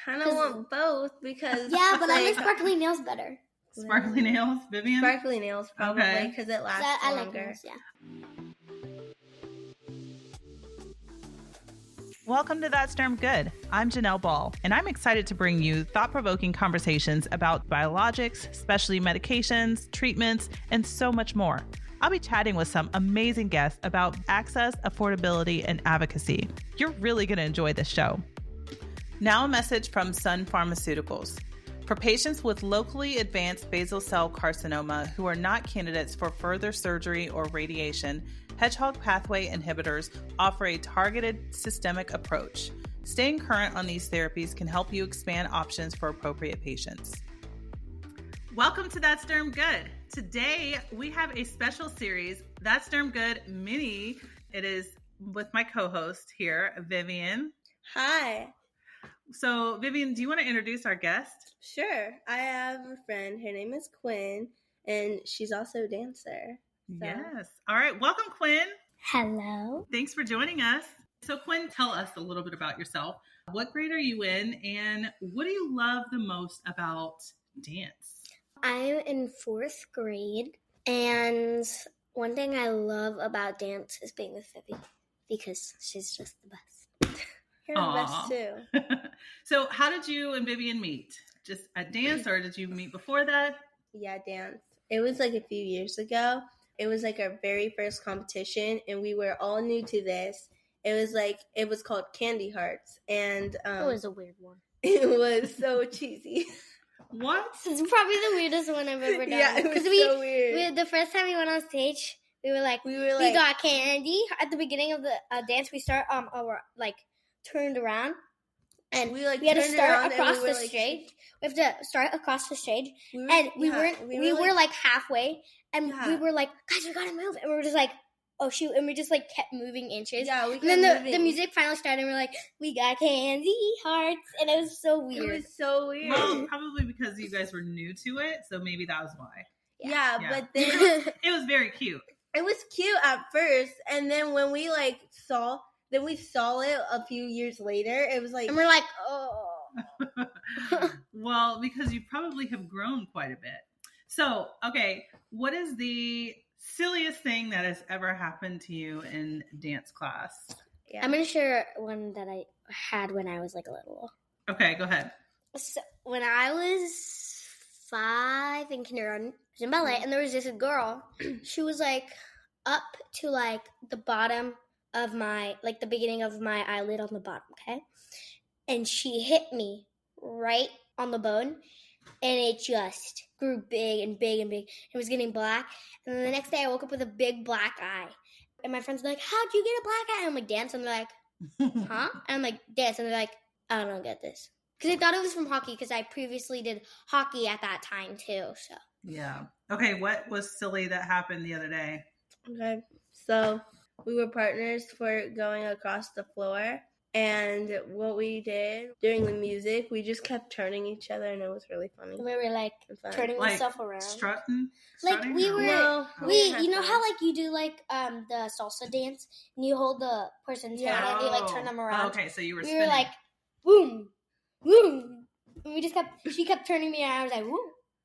kind of want both because... Yeah, but I like sparkly nails better. Sparkly nails, Vivianne? Sparkly nails, probably, because it lasts longer. Like nails, yeah. Welcome to That's Derm Good. I'm Janelle Ball, and I'm excited to bring you thought-provoking conversations about biologics, specialty medications, treatments, and so much more. I'll be chatting with some amazing guests about access, affordability, and advocacy. You're really going to enjoy this show. Now a message from Sun Pharmaceuticals. For patients with locally advanced basal cell carcinoma who are not candidates for further surgery or radiation, hedgehog pathway inhibitors offer a targeted systemic approach. Staying current on these therapies can help you expand options for appropriate patients. Welcome to That's Derm Good. Today we have a special series, That's Derm Good Mini. It is with my co-host here, Vivianne. Hi. So, Vivianne, do you want to introduce our guest? Sure. I have a friend. Her name is Quinn, and she's also a dancer. So. Yes. All right. Welcome, Quinn. Hello. Thanks for joining us. So, Quinn, tell us a little bit about yourself. What grade are you in, and what do you love the most about dance? I'm in 4th grade, and one thing I love about dance is being with Vivi, because she's just the best. You're the best, too. So how did you and Vivianne meet? Just at dance, or did you meet before that? Yeah, dance. It was like a few years ago. It was like our very first competition, and we were all new to this. It was called Candy Hearts, and it was a weird one. It was so cheesy. What? It's probably the weirdest one I've ever done. Yeah, it was so weird. The first time we went on stage, we got candy. At the beginning of the dance, we start turned around, and we had to start across the stage. We have to start across the stage, and we were like halfway, and we were like, guys, we gotta move, and we were just like, oh shoot, and we just like kept moving inches. Yeah, and then the music finally started, and we're like, we got candy hearts, and it was so weird. It was so weird. Well, probably because you guys were new to it, so maybe that was why. Yeah. But then it was very cute. It was cute at first, and then when we saw it a few years later. It was like... And we're like, oh. Well, because you probably have grown quite a bit. So, okay, what is the silliest thing that has ever happened to you in dance class? Yeah. I'm going to share one that I had when I was like a little. Okay, go ahead. So, when I was 5 in kindergarten, I was in ballet, and there was this girl. She was like up to like the bottom of my, like the beginning of my eyelid on the bottom, okay? And she hit me right on the bone, and it just grew big and big and big. It was getting black, and then the next day I woke up with a big black eye. And my friends were like, how'd you get a black eye? And I'm like, dance. And they're like, huh? And I'm like, dance. And they're like, I don't get this. Because I thought it was from hockey, because I previously did hockey at that time too, so. Yeah. Okay, what was silly that happened the other day? Okay, so... we were partners for going across the floor, and what we did during the music, we just kept turning each other, and it was really funny. We were like turning ourselves around, strutting. Like we were, you know how like you do like the salsa dance, and you hold the person's hand and you like turn them around. Okay, so you were. We were like, boom, boom. And she kept turning me, and I was like, woo,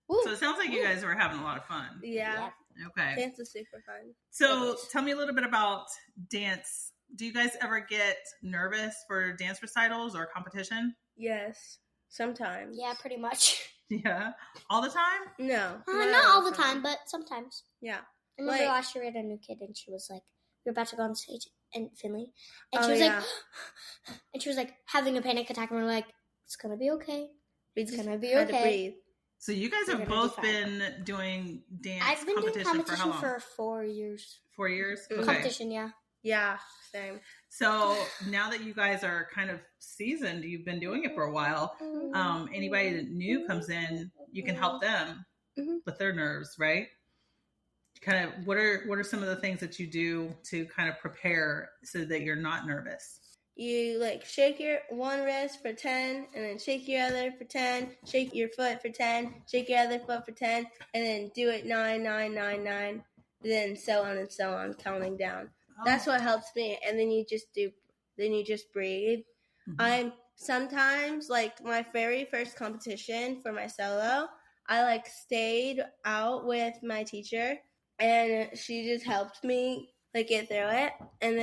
woo. So it sounds like you guys were having a lot of fun. Yeah. Okay. Dance is super fun. So tell me a little bit about dance. Do you guys ever get nervous for dance recitals or competition? Yes. Sometimes. Yeah, pretty much. Yeah. All the time? No. Not all the time, but sometimes. Yeah. I remember last year we had a new kid, and she was like, we were about to go on stage in Finley, and she was like, and she was like having a panic attack, and we're like, it's gonna be okay. It's gonna be okay. To breathe. So you guys have both been doing dance I've been doing competition for how long? For 4 years. 4 years? Okay. Competition, yeah. Yeah, same. So now that you guys are kind of seasoned, you've been doing it for a while, anybody that new comes in, you can help them with their nerves, right? Kind of, what are some of the things that you do to kind of prepare so that you're not nervous? You like shake your one wrist for 10, and then shake your other for 10, shake your foot for 10, shake your other foot for 10, and then do it 9, 9, 9, 9, then so on and so on, counting down. Oh. That's what helps me. And then you just breathe. Mm-hmm. sometimes, like, my very first competition for my solo, I, like, stayed out with my teacher, and she just helped me, like, get through it. And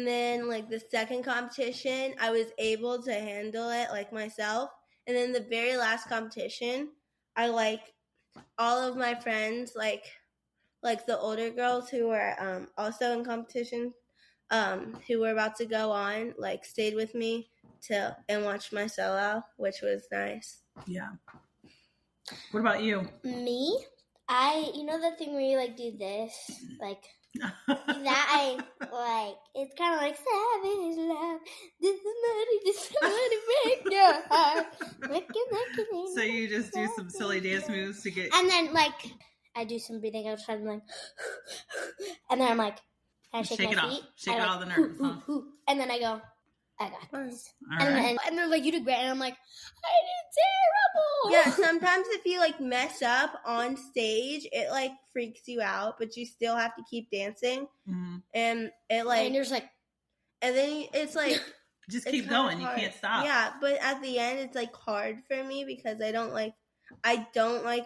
then, like, the second competition, I was able to handle it, like, myself. And then the very last competition, I, like, all of my friends, like the older girls who were also in competition, who were about to go on, like, stayed with me and watched my solo, which was nice. Yeah. What about you? Me? You know the thing where you, like, do this? Like, that it's kind of like, savage love, this is money, make your heart. So you just do some silly dance moves to get... And then, like, I do some breathing outside, and I'm like, and then I'm like, I shake my feet. Shake out all the nerves, huh? And then I go, I got this. All right. And they're like, you did great. And I'm like, I did terrible. Yeah, sometimes if you, like, mess up on stage, it, like, freaks you out, but you still have to keep dancing. Mm-hmm. And it, like... And there's, like... And then it's, like... Just keep going. Hard. You can't stop. Yeah, but at the end, it's, like, hard for me because I don't like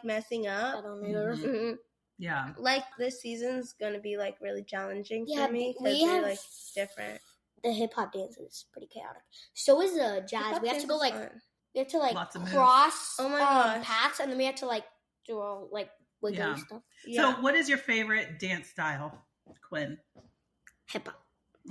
messing up. I don't either. Mm-hmm. Yeah. Like, this season's going to be, like, really challenging for me because we they're, have like, different. The hip-hop dance is pretty chaotic. So is the jazz. We have to go, like... Fun. We have to, like, Lots of cross gosh. paths, and then we have to, like, do all, like, wiggly stuff. Yeah. So what is your favorite dance style, Quinn? Hip-hop.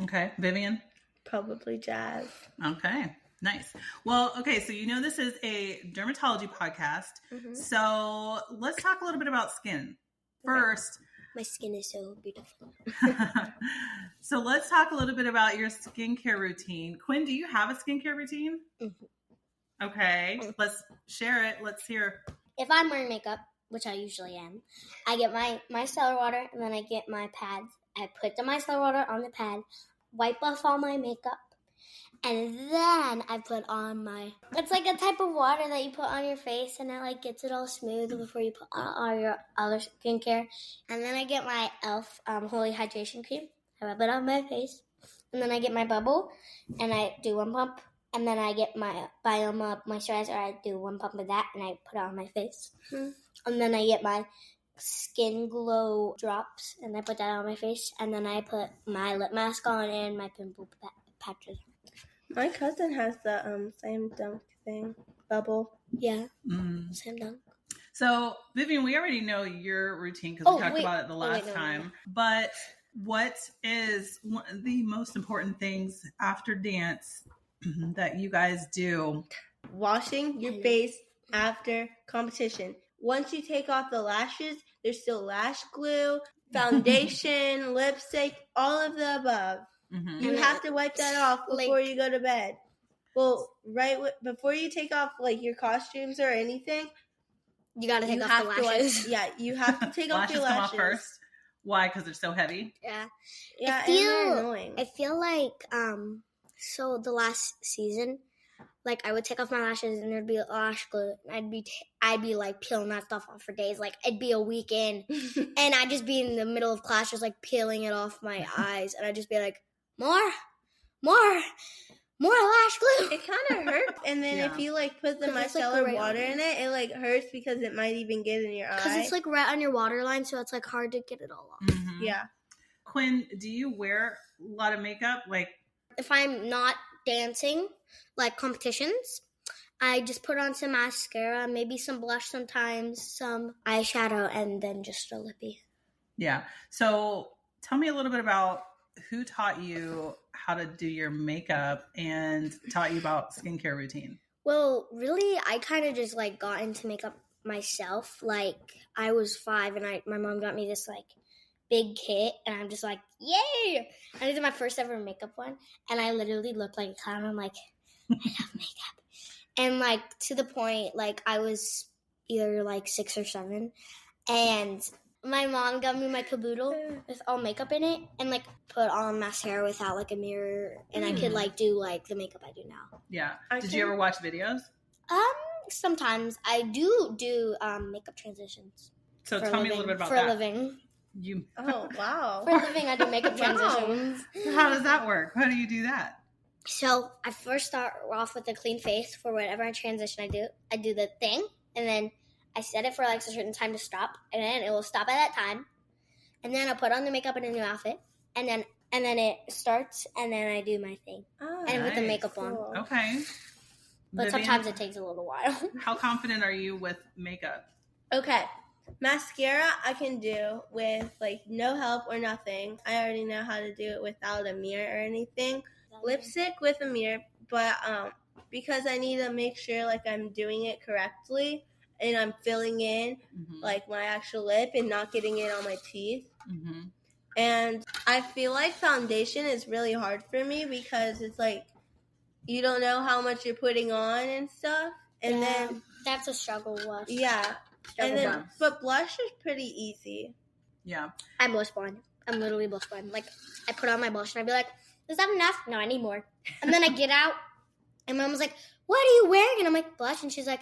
Okay. Vivianne? Probably jazz. Okay. Nice. Well, okay, so you know this is a dermatology podcast. Mm-hmm. So let's talk a little bit about skin. First. My skin is so beautiful. So let's talk a little bit about your skincare routine. Quinn, do you have a skincare routine? Mm-hmm. Okay. Let's share it. Let's hear. If I'm wearing makeup, which I usually am, I get my micellar water, and then I get my pads. I put the micellar water on the pad, wipe off all my makeup, and then I put on it's like a type of water that you put on your face, and it, like, gets it all smooth before you put on all your other skincare. And then I get my e.l.f. Holy Hydration Cream. I rub it on my face. And then I get my bubble, and I do one pump. And then I get my Bioma moisturizer. I do one pump of that, and I put it on my face. Mm-hmm. And then I get my Skin Glow drops, and I put that on my face. And then I put my lip mask on and my pimple patches. My cousin has the slam dunk thing, bubble. Yeah, slam dunk. So, Vivianne, we already know your routine because we talked about it the last time. But what is one of the most important things after dance that you guys do? Washing your face after competition. Once you take off the lashes, there's still lash glue, foundation, lipstick, all of the above. Mm-hmm. You have to wipe that off before you go to bed. Well, before you take off, like, your costumes or anything, you gotta take off the lashes. You have to take off your lashes. Come off first. Why? Because they're so heavy? Yeah. Yeah, and they're annoying. I feel like, so the last season, like, I would take off my lashes and there'd be lash glue. And I'd be like peeling that stuff off for days. Like, it'd be a weekend, and I'd just be in the middle of class, just like peeling it off my eyes, and I'd just be like, more lash glue. It kind of hurts. And then if you, like, put the micellar water in it, it, like, hurts because it might even get in your eye. Because it's, like, right on your waterline, so it's, like, hard to get it all off. Mm-hmm. Yeah. Quinn, do you wear a lot of makeup? Like, if I'm not dancing, like competitions, I just put on some mascara, maybe some blush sometimes, some eyeshadow, and then just a lippy. Yeah. So tell me a little bit about who taught you how to do your makeup and taught you about skincare routine. Well, really, I kind of just, like, got into makeup myself. Like, I was 5, and my mom got me this, like, big kit, and I'm just like, yay! And I did my first ever makeup one, and I literally looked like a clown. I'm like, I love makeup. And, like, to the point, like, I was either, like, 6 or 7, and my mom got me my caboodle with all makeup in it, and, like, put on mascara without, like, a mirror, and I could, like, do, like, the makeup I do now. Yeah. Did you ever watch videos? Sometimes. I do makeup transitions. So tell me a little bit about that. For a living. Oh, wow. For a living, I do makeup transitions. How does that work? How do you do that? So I first start off with a clean face for whatever transition I do. I do the thing, and then I set it for like a certain time to stop, and then it will stop at that time. And then I'll put on the makeup and a new outfit, and then it starts, and then I do my thing, and with the makeup on. Okay. But sometimes it takes a little while. How confident are you with makeup? Okay. Mascara I can do with like no help or nothing. I already know how to do it without a mirror or anything. Lipstick with a mirror, but because I need to make sure like I'm doing it correctly and I'm filling in like my actual lip and not getting it on my teeth. And I feel like foundation is really hard for me because it's like you don't know how much you're putting on and stuff. And then that's a struggle blush. Yeah. And then, but blush is pretty easy. Yeah. I'm blush blind. I'm literally blush blind. Like, I put on my blush and I'd be like, is that enough? No, I need more. And then I get out and Mom was like, what are you wearing? And I'm like, blush. And she's like,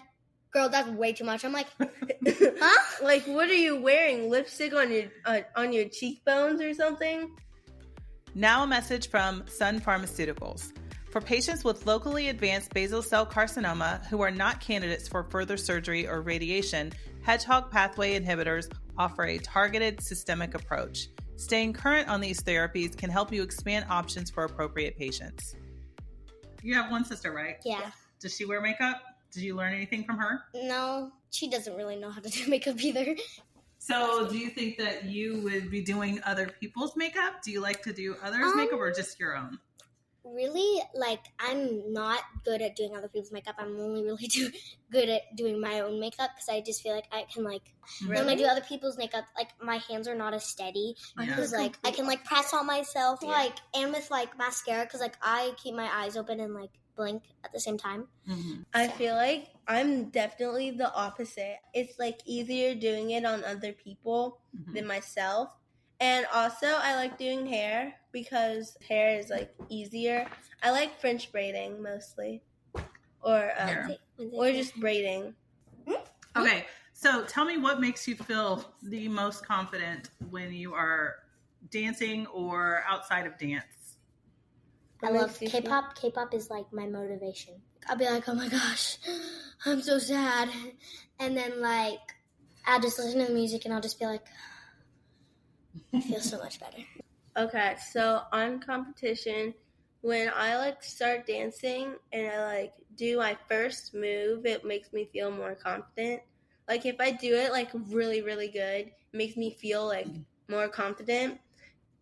girl, that's way too much. I'm like, huh? Like, what are you wearing? Lipstick on your cheekbones or something? Now a message from Sun Pharmaceuticals. For patients with locally advanced basal cell carcinoma who are not candidates for further surgery or radiation, hedgehog pathway inhibitors offer a targeted systemic approach. Staying current on these therapies can help you expand options for appropriate patients. You have one sister, right? Yeah. Does she wear makeup? Did you learn anything from her? No, she doesn't really know how to do makeup either. So do you think that you would be doing other people's makeup? Do you like to do others' makeup or just your own? Really, like, I'm not good at doing other people's makeup. I'm only really good at doing my own makeup because I just feel like I can, like, when I do other people's makeup, like, my hands are not as steady because, like, I can, like, press on myself, like, and with, like, mascara because, like, I keep my eyes open and, like, blink at the same time. I feel like I'm definitely the opposite. It's, like, easier doing it on other people than myself. And also, I like doing hair because hair is, like, easier. I like French braiding mostly. Or just braiding. Okay, so tell me what makes you feel the most confident when you are dancing or outside of dance? I love K-pop. K-pop is, like, my motivation. I'll be like, oh, my gosh, I'm so sad. And then, like, I'll just listen to the music and I'll just be like, I feel so much better. Okay, so on competition, when I like start dancing and I like do my first move, it makes me feel more confident. Like if I do it like really, really good, it makes me feel like more confident.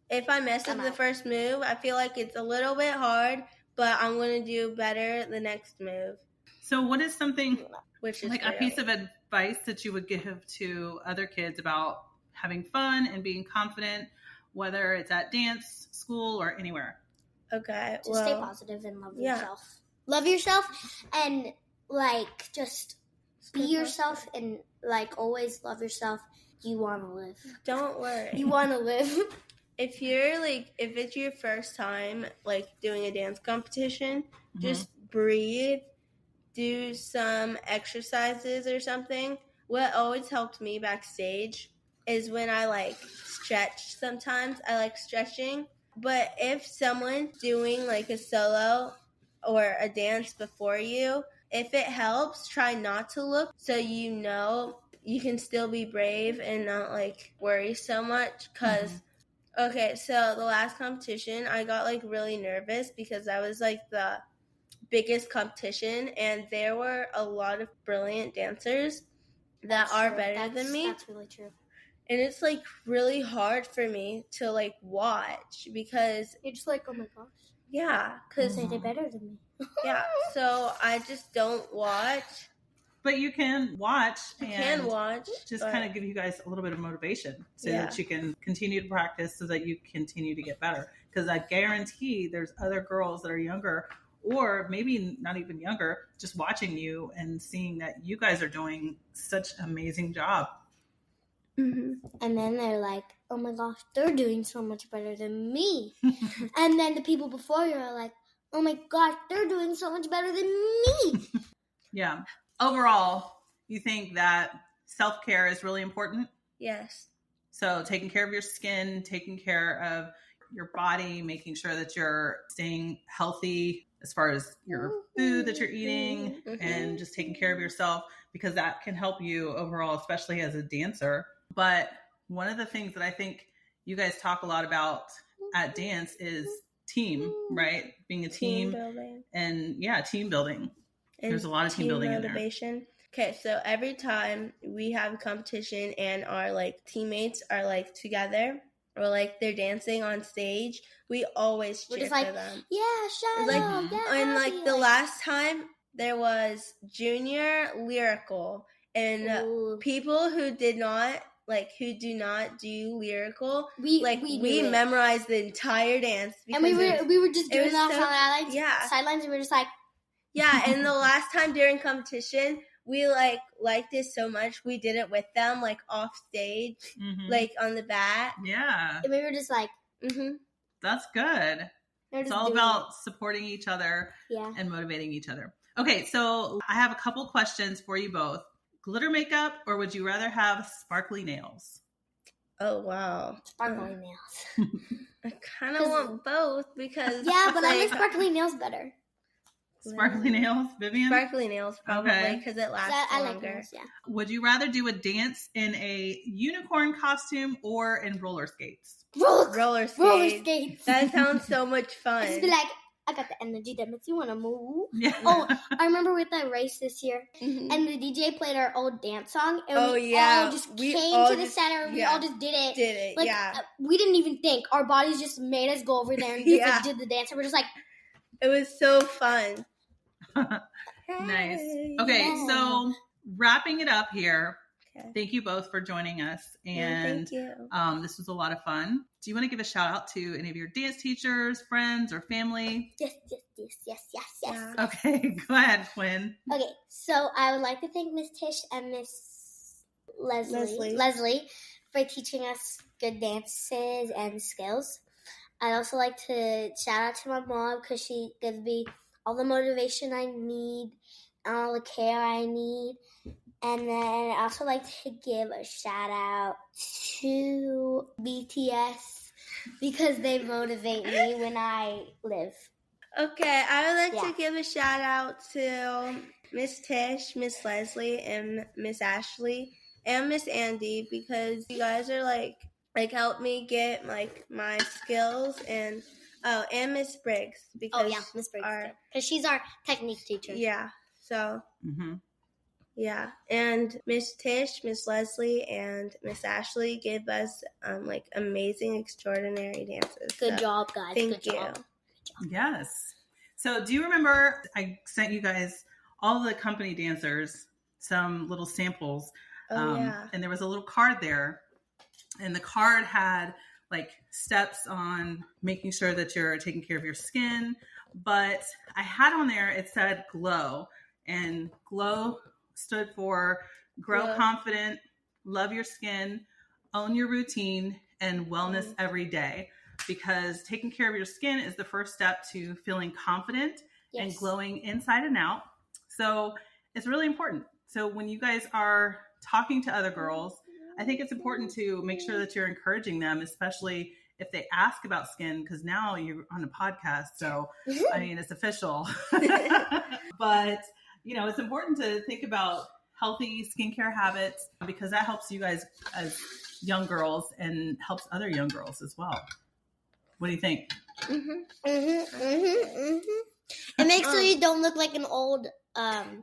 If I mess up the first move, I feel like it's a little bit hard, but I'm going to do better the next move. So what is something, which is like a piece of advice that you would give to other kids about having fun and being confident, whether it's at dance, school, or anywhere? Okay, just stay positive and love yourself. Love yourself and, like, just be yourself and, like, always love yourself. You want to live. Don't worry. You want to live. If you're, like, if it's your first time, like, doing a dance competition, just breathe, do some exercises or something. What always helped me backstage is when I, like, stretch sometimes. I like stretching. But if someone's doing, like, a solo or a dance before you, if it helps, try not to look so you know you can still be brave and not, like, worry so much. Because, okay, so the last competition, I got, like, really nervous because that was, like, the biggest competition. And there were a lot of brilliant dancers that are better than me. That's really true. And it's, like, really hard for me to, like, watch because... You're just like, oh, my gosh. Yeah. Because they did better than me. Yeah. So I just don't watch. But you can watch. Just kind of give you guys a little bit of motivation so that you can continue to practice so that you continue to get better. Because I guarantee there's other girls that are younger or maybe not even younger, just watching you and seeing that you guys are doing such an amazing job. And then they're like, oh my gosh, they're doing so much better than me. And then the people before you are like, oh my gosh, they're doing so much better than me. Yeah. Overall, you think that self-care is really important? Yes. So taking care of your skin, taking care of your body, making sure that you're staying healthy as far as your food that you're eating and just taking care of yourself, because that can help you overall, especially as a dancer. But one of the things that I think you guys talk a lot about at dance is team, right? Being a team building. And team building. And there's a lot of team building motivation. In there. Okay, so every time we have a competition and our like teammates are like together or like they're dancing on stage, we always cheer for them. Yeah, shout out. And like the last time there was junior lyrical, and people who do not do lyrical, we memorized the entire dance. And we were just doing that on sidelines, and we were just like, yeah. And the last time during competition, we liked it so much, we did it with them, like off stage, like on the bat. Yeah. And we were just like, that's good. It's all about supporting each other and motivating each other. Okay, so I have a couple questions for you both. Glitter makeup, or would you rather have sparkly nails? Oh, wow. Sparkly nails. I kind of want both because... Yeah, but I like sparkly nails better. Sparkly nails, Vivianne? Sparkly nails, probably, because it lasts longer. I like nails, yeah. Would you rather do a dance in a unicorn costume or in roller skates? Roller skates. That sounds so much fun. Just be like, I got the energy that makes you want to move. Yeah. Oh, I remember with that race this year, and the DJ played our old dance song, and we all just came to the center. We all just did it. We didn't even think. Our bodies just made us go over there and just did the dance, and we're just like... It was so fun. Nice. Okay, so wrapping it up here. Okay. Thank you both for joining us. And thank you. This was a lot of fun. Do you want to give a shout out to any of your dance teachers, friends, or family? Yes. Yeah. Okay, go ahead, Quinn. Okay, so I would like to thank Miss Tish and Miss Leslie for teaching us good dances and skills. I'd also like to shout out to my mom because she gives me all the motivation I need and all the care I need. And then I'd also like to give a shout out to BTS because they motivate me when I live. Okay, I would like to give a shout out to Miss Tish, Miss Leslie, and Miss Ashley, and Miss Andy because you guys are like help me get like my skills, and Miss Briggs because Miss Briggs because she's our technique teacher. Yeah, so yeah, and Miss Tish, Miss Leslie, and Miss Ashley give us like amazing, extraordinary dances. Good job, guys. Thank you. Job. Yes. So do you remember I sent you guys all the company dancers some little samples? And there was a little card there. And the card had like steps on making sure that you're taking care of your skin. But I had on there, it said GLOW. And GLOW stood for grow confident, love your skin, own your routine, and wellness every day. Because taking care of your skin is the first step to feeling confident and glowing inside and out. So it's really important. So when you guys are talking to other girls, I think it's important to make sure that you're encouraging them, especially if they ask about skin, because now you're on a podcast. So, I mean, it's official. But, it's important to think about healthy skincare habits because that helps you guys as young girls and helps other young girls as well. What do you think? It makes sure you don't look like an old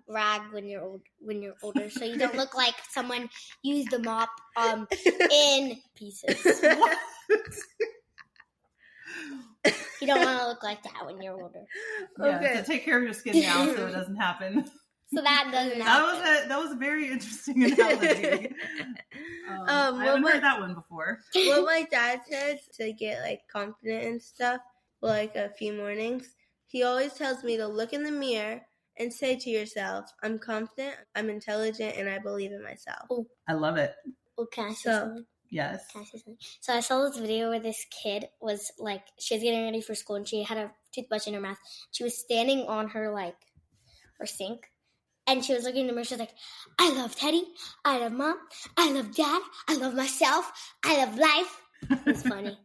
rag when you're older, so you don't look like someone used the mop in pieces. You don't want to look like that when you're older. Yeah, so take care of your skin now so it doesn't happen. So that doesn't happen. That was a very interesting analogy. I haven't heard that one before. What my dad says to get like confident and stuff, like a few mornings, he always tells me to look in the mirror and say to yourself, I'm confident, I'm intelligent, and I believe in myself. Oh. I love it. Oh, can I say something? Yes. Can I say something? So I saw this video where this kid was like, she was getting ready for school and she had a toothbrush in her mouth. She was standing on her sink. And she was looking in the mirror. She was like, I love Teddy. I love Mom. I love Dad. I love myself. I love life. It was funny.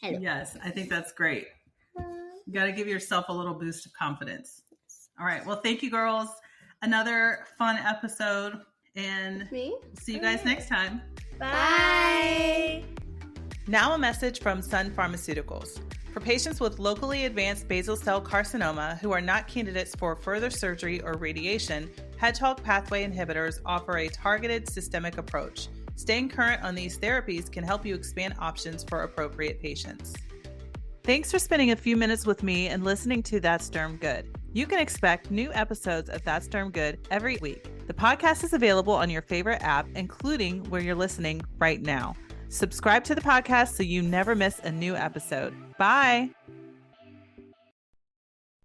Hello. Yes, I think that's great. You got to give yourself a little boost of confidence. All right. Well, thank you, girls. Another fun episode, and see you guys next time. Bye. Now a message from Sun Pharmaceuticals. For patients with locally advanced basal cell carcinoma who are not candidates for further surgery or radiation, hedgehog pathway inhibitors offer a targeted systemic approach. Staying current on these therapies can help you expand options for appropriate patients. Thanks for spending a few minutes with me and listening to That's Derm Good. You can expect new episodes of That's Derm Good every week. The podcast is available on your favorite app, including where you're listening right now. Subscribe to the podcast so you never miss a new episode. Bye.